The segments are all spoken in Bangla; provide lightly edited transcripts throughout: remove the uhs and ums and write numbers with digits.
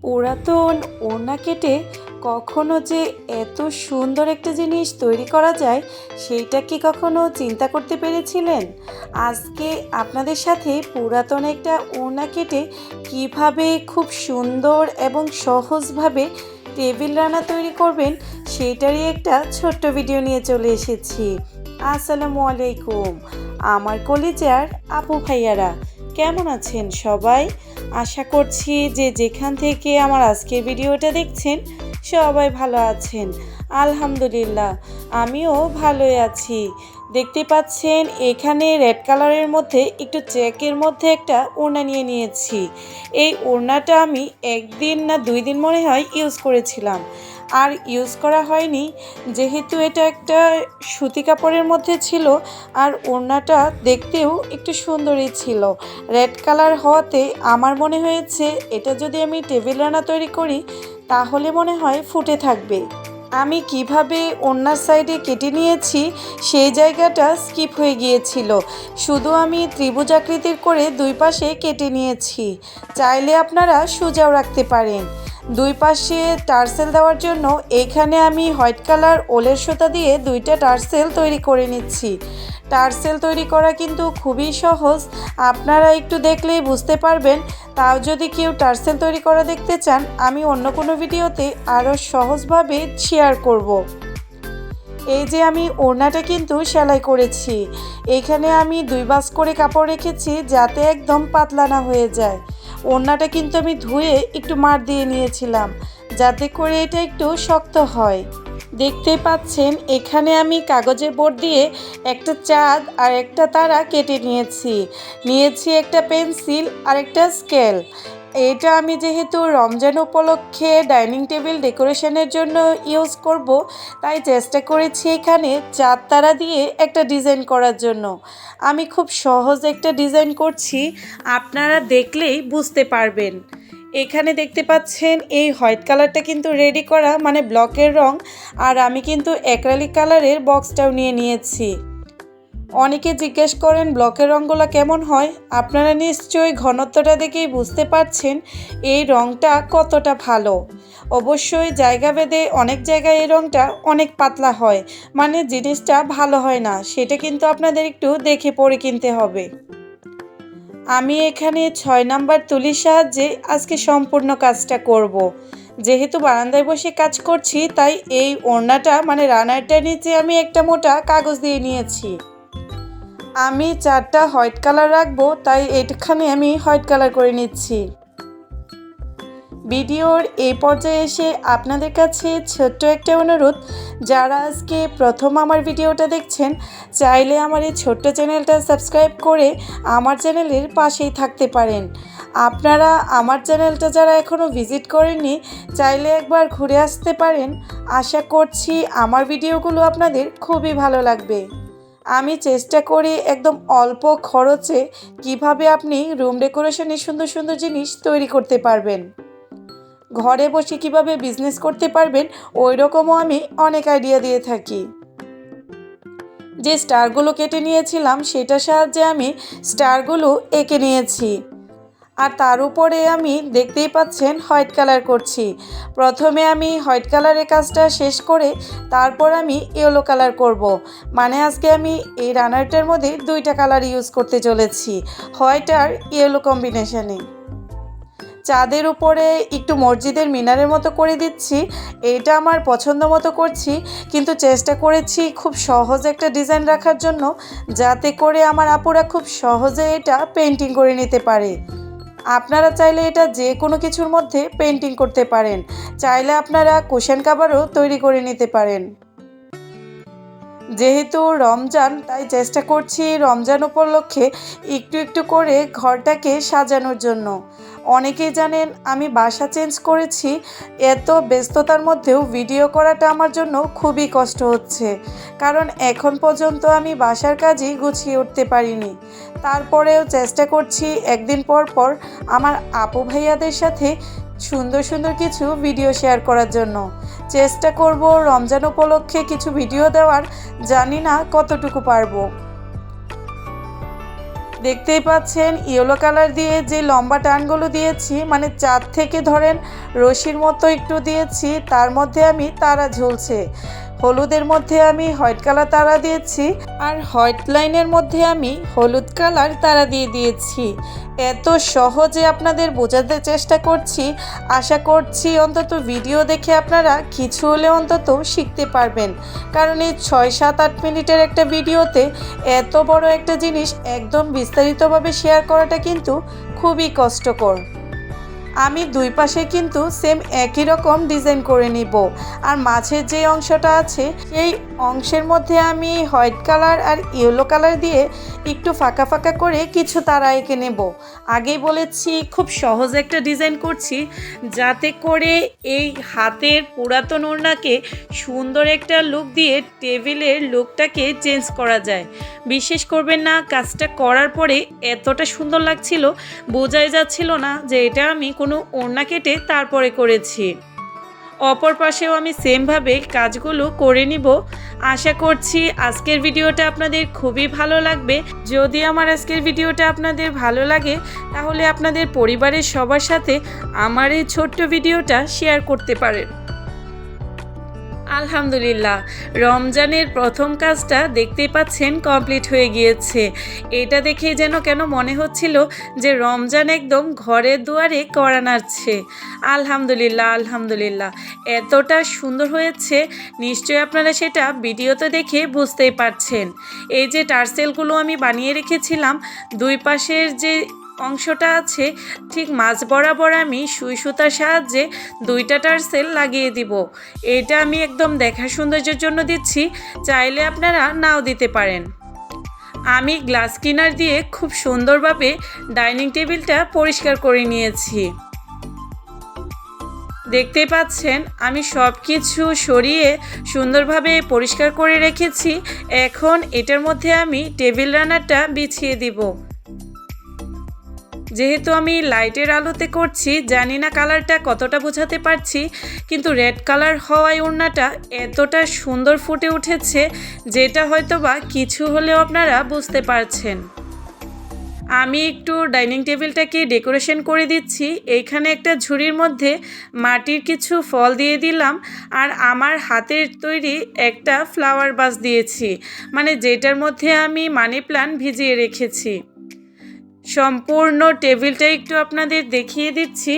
পুরাতন ওড়না কেটে কখনো যে এত সুন্দর একটা জিনিস তৈরি করা যায় সেইটা কি কখনো চিন্তা করতে পেরেছিলেন? আজকে আপনাদের সাথে পুরাতন একটা ওড়না কেটে কিভাবে খুব সুন্দর এবং সহজভাবে টেবিল রান্না তৈরি করবেন সেইটারই একটা ছোট্ট ভিডিও নিয়ে চলে এসেছি। আসসালামু আলাইকুম আমার কলিজার আপু ভাইয়ারা, কেমন আছেন সবাই? আশা করছি যে যেখান থেকে আমার আজকের ভিডিওটা দেখছেন সবাই ভালো আছেন। আলহামদুলিল্লাহ আমিও ভালোই আছি। দেখতে পাচ্ছেন এখানে রেড কালারের মধ্যে একটু চেকের মধ্যে একটা ওড়না নিয়ে নিয়েছি। এই ওড়নাটা আমি একদিন না 2 দিন মনে হয় ইউজ করেছিলাম, আর ইউজ করা হয়নি যেহেতু এটা একটা সুতি কাপড়ের মধ্যে ছিল আর ওড়নাটা দেখতেও একটু সুন্দরই ছিল। রেড কালার হওয়াতে আমার মনে হয়েছে এটা যদি আমি টেবিল রান্না তৈরি করি তাহলে মনে হয় ফুটে থাকবে। আমি কিভাবে ওড়নার সাইডে কেটে নিয়েছি সেই জায়গাটা স্কিপ হয়ে গিয়েছিল, শুধু আমি ত্রিভুজ আকৃতির করে দুই পাশে কেটে নিয়েছি। চাইলে আপনারা সোজাও রাখতে পারেন। দুই পাশে টার্সেল দেওয়ার জন্য এখানে আমি হোয়াইট কালার ওলের সুতা দিয়ে 2টা টার্সেল তৈরি করে নিচ্ছি। টার্সেল তৈরি করা কিন্তু খুবই সহজ, আপনারা একটু দেখলেই বুঝতে পারবেন। তাও যদি কেউ টার্সেল তৈরি করা দেখতে চান আমি অন্য কোনো ভিডিওতে আরও সহজভাবে শেয়ার করব। এই যে আমি ওড়নাটা কিন্তু সেলাই করেছি, এখানে আমি 2 বাস করে কাপড় রেখেছি যাতে একদম পাতলা না হয়ে যায়। ওড়নাটা কিন্তু আমি ধুয়ে একটু মাড় দিয়ে নিয়েছিলাম যাতে করে এটা একটু শক্ত হয়। দেখতে পাচ্ছেন এখানে আমি কাগজের বোর্ড দিয়ে একটা চাঁদ আর একটা তারা কেটে নিয়েছি একটা পেন্সিল আর একটা স্কেল। এটা আমি যেহেতু রমজান উপলক্ষে ডাইনিং টেবিল ডেকোরেশনের জন্য ইউজ করব, তাই চেষ্টা করেছি এখানে চাঁদ তারা দিয়ে একটা ডিজাইন করার জন্য। আমি খুব সহজ একটা ডিজাইন করছি, আপনারা দেখলেই বুঝতে পারবেন। এখানে দেখতে পাচ্ছেন এই হোয়াইট কালারটা কিন্তু রেডি করা, মানে ব্লকের রং, আর আমি কিন্তু অ্যাক্রিলিক কালারের বক্সটাও নিয়ে নিয়েছি। অনেকে জিজ্ঞেস করেন ব্লকের রঙগুলো কেমন হয়, আপনারা নিশ্চয়ই ঘনত্বটা দেখেই বুঝতে পারছেন এই রঙটা কতটা ভালো। অবশ্যই জায়গা ভেদে অনেক জায়গায় এই রঙটা অনেক পাতলা হয়, মানে জিনিসটা ভালো হয় না, সেটা কিন্তু আপনাদের একটু দেখে পড়ে কিনতে হবে। আমি এখানে 6 নাম্বার তুলির সাহায্যে আজকে সম্পূর্ণ কাজটা করব। যেহেতু বারান্দায় বসে কাজ করছি তাই এই ওড়নাটা মানে রানারটার নিচে আমি একটা মোটা কাগজ দিয়ে নিয়েছি। আমি 4টা হোয়াইট কালার রাখবো, তাই এখানে আমি হোয়াইট কালার করে নিচ্ছি। ভিডিওর এই পর্যায়ে এসে আপনাদের কাছে ছোট্ট একটা অনুরোধ, যারা আজকে প্রথম আমার ভিডিওটা দেখছেন চাইলে আমার এই ছোট্ট চ্যানেলটা সাবস্ক্রাইব করে আমার চ্যানেলের পাশেই থাকতে পারেন। আপনারা আমার চ্যানেলটা যারা এখনও ভিজিট করেননি চাইলে একবার ঘুরে আসতে পারেন। আশা করছি আমার ভিডিওগুলো আপনাদের খুবই ভালো লাগবে। আমি চেষ্টা করি একদম অল্প খরচে কিভাবে আপনি রুম ডেকোরেশনে সুন্দর সুন্দর জিনিস তৈরি করতে পারবেন, ঘরে বসে কিভাবে বিজনেস করতে পারবেন ওই রকমও আমি অনেক আইডিয়া দিয়ে থাকি। যে স্টারগুলো কেটে নিয়েছিলাম সেটার সাহায্যে আমি স্টারগুলো এঁকে নিয়েছি, আর তার উপরে আমি দেখতেই পাচ্ছেন হোয়াইট কালার করছি। প্রথমে আমি হোয়াইট কালারের কাজটা শেষ করে তারপর আমি ইয়েলো কালার করব। মানে আজকে আমি এই রানারটার মধ্যে 2টা কালার ইউজ করতে চলেছি, হোয়াইট আর ইয়েলো কম্বিনেশনে। চাঁদের উপরে একটু মসজিদের মিনারের মতো করে দিচ্ছি, এটা আমার পছন্দ মতো করছি, কিন্তু চেষ্টা করেছি খুব সহজ একটা ডিজাইন রাখার জন্য যাতে করে আমার আপুরা খুব সহজে এটা পেন্টিং করে নিতে পারে। আপনারা চাইলে এটা যে কোনো কিছুর মধ্যে পেন্টিং করতে পারেন, চাইলে আপনারা কুশন কাভারও তৈরি করে নিতে পারেন। যেহেতু রমজান তাই চেষ্টা করছি রমজান উপলক্ষে একটু একটু করে ঘরটাকে সাজানোর জন্য। অনেকেই জানেন আমি বাসা চেঞ্জ করেছি, এত ব্যস্ততার মধ্যেও ভিডিও করাটা আমার জন্য খুবই কষ্ট হচ্ছে, কারণ এখন পর্যন্ত আমি বাসার কাজই গুছিয়ে উঠতে পারিনি। তারপরেও চেষ্টা করছি একদিন পর পর আমার আপু ভাইয়াদের সাথে সুন্দর সুন্দর কিছু ভিডিও শেয়ার করার জন্য। চেষ্টা করব রমজান উপলক্ষে কিছু ভিডিও দেওয়ার, জানি না কতটুকু পারবো। দেখতেই পাচ্ছেন ইয়েলো কালার দিয়ে যে লম্বা টানগুলো দিয়েছি, মানে চাঁদ থেকে ধরেন রশির মতো একটু দিয়েছি, তার মধ্যে আমি তারা ঝুলছে। হলুদের মধ্যে আমি হোয়াইট কালার তারা দিয়েছি, আর হোয়াইট লাইনের মধ্যে আমি হলুদ কালার তারা দিয়েছি। এত সহজে আপনাদের বোঝাতে চেষ্টা করছি, আশা করছি অন্তত ভিডিও দেখে আপনারা কিছু হলে অন্তত শিখতে পারবেন। কারণ এই 6-7-8 মিনিটের একটা ভিডিওতে এত বড় একটা জিনিস একদম বিস্তারিতভাবে শেয়ার করাটা কিন্তু খুবই কষ্টকর। আমি দুই পাশে কিন্তু সেম একই রকম ডিজাইন করে নিব, আর মাঝের যে অংশটা আছে সেই অংশের মধ্যে আমি হোয়াইট কালার আর ইয়েলো কালার দিয়ে একটু ফাঁকা ফাঁকা করে কিছু তারা এঁকে নেব। আগেই বলেছি খুব সহজ একটা ডিজাইন করছি, যাতে করে এই হাতের পুরাতন ওড়নাকে সুন্দর একটা লুক দিয়ে টেবিলের লুকটাকে চেঞ্জ করা যায়। বিশ্বাস করবেন না, কাজটা করার পরে এতটা সুন্দর লাগছিল, বোঝাই যাচ্ছিল না যে এটা আমি কোনো ওড়না কেটে তারপরে করেছি। অপর পাশেও আমি সেমভাবে কাজগুলো করে নিব। আশা করছি আজকের ভিডিওটা আপনাদের খুবই ভালো লাগবে। যদি আমার আজকের ভিডিওটা আপনাদের ভালো লাগে তাহলে আপনাদের পরিবারের সবার সাথে আমার এই ছোট্ট ভিডিওটা শেয়ার করতে পারেন। আলহামদুলিল্লাহ, রমজানের প্রথম কাজটা দেখতেই পাচ্ছেন কমপ্লিট হয়ে গিয়েছে। এটা দেখে যেন কেন মনে হচ্ছিল যে রমজান একদম ঘরের দুয়ারে কড়া নাড়ছে। আলহামদুলিল্লাহ আলহামদুলিল্লাহ, এতটা সুন্দর হয়েছে, নিশ্চয়ই আপনারা সেটা ভিডিওতে দেখে বুঝতেই পারছেন। এই যে টার্সেলগুলো আমি বানিয়ে রেখেছিলাম, দুই পাশের যে অংশটা আছে ঠিক মাঝ বরাবর আমি সুই সুতার সাহায্যে দুইটা টার্সেল লাগিয়ে দিব। এটা আমি একদম দেখা সৌন্দর্যের জন্য দিচ্ছি, চাইলে আপনারা নাও দিতে পারেন। আমি গ্লাস ক্লিনার দিয়ে খুব সুন্দরভাবে ডাইনিং টেবিলটা পরিষ্কার করে নিয়েছি। দেখতে পাচ্ছেন আমি সব কিছু সরিয়ে সুন্দরভাবে পরিষ্কার করে রেখেছি। এখন এটার মধ্যে আমি টেবিল রানারটা বিছিয়ে দিব। যেহেতু আমি লাইটের আলোতে করছি, জানি না কালারটা কতটা বোঝাতে পারছি, কিন্তু রেড কালার হওয়ায় ওড়নাটা এতটা সুন্দর ফুটে উঠেছে যেটা হয়তো বা কিছু হলেও আপনারা বুঝতে পারছেন। আমি একটু ডাইনিং টেবিলটাকে ডেকোরেশন করে দিচ্ছি। এইখানে একটা ঝুড়ির মধ্যে মাটির কিছু ফল দিয়ে দিলাম, আর আমার হাতের তৈরি একটা ফ্লাওয়ার ভাস দিয়েছি, মানে যেটার মধ্যে আমি মানি প্ল্যান্ট ভিজিয়ে রেখেছি। সম্পূর্ণ টেবিলটা একটু আপনাদের দেখিয়ে দিচ্ছি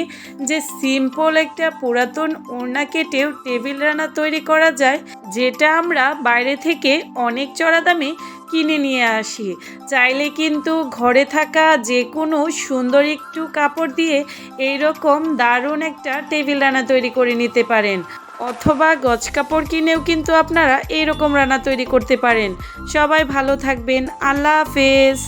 যে সিম্পল একটা পুরাতন ওড়না কেটেও টেবিল রানা তৈরি করা যায়, যেটা আমরা বাইরে থেকে অনেক চড়া দামে কিনে নিয়ে আসি। চাইলে কিন্তু ঘরে থাকা যে কোনো সুন্দর একটু কাপড় দিয়ে এইরকম দারুণ একটা টেবিল রানা তৈরি করে নিতে পারেন, অথবা গজ কাপড় কিনেও কিন্তু আপনারা এইরকম রানা তৈরি করতে পারেন। সবাই ভালো থাকবেন, আল্লাহ হাফেজ।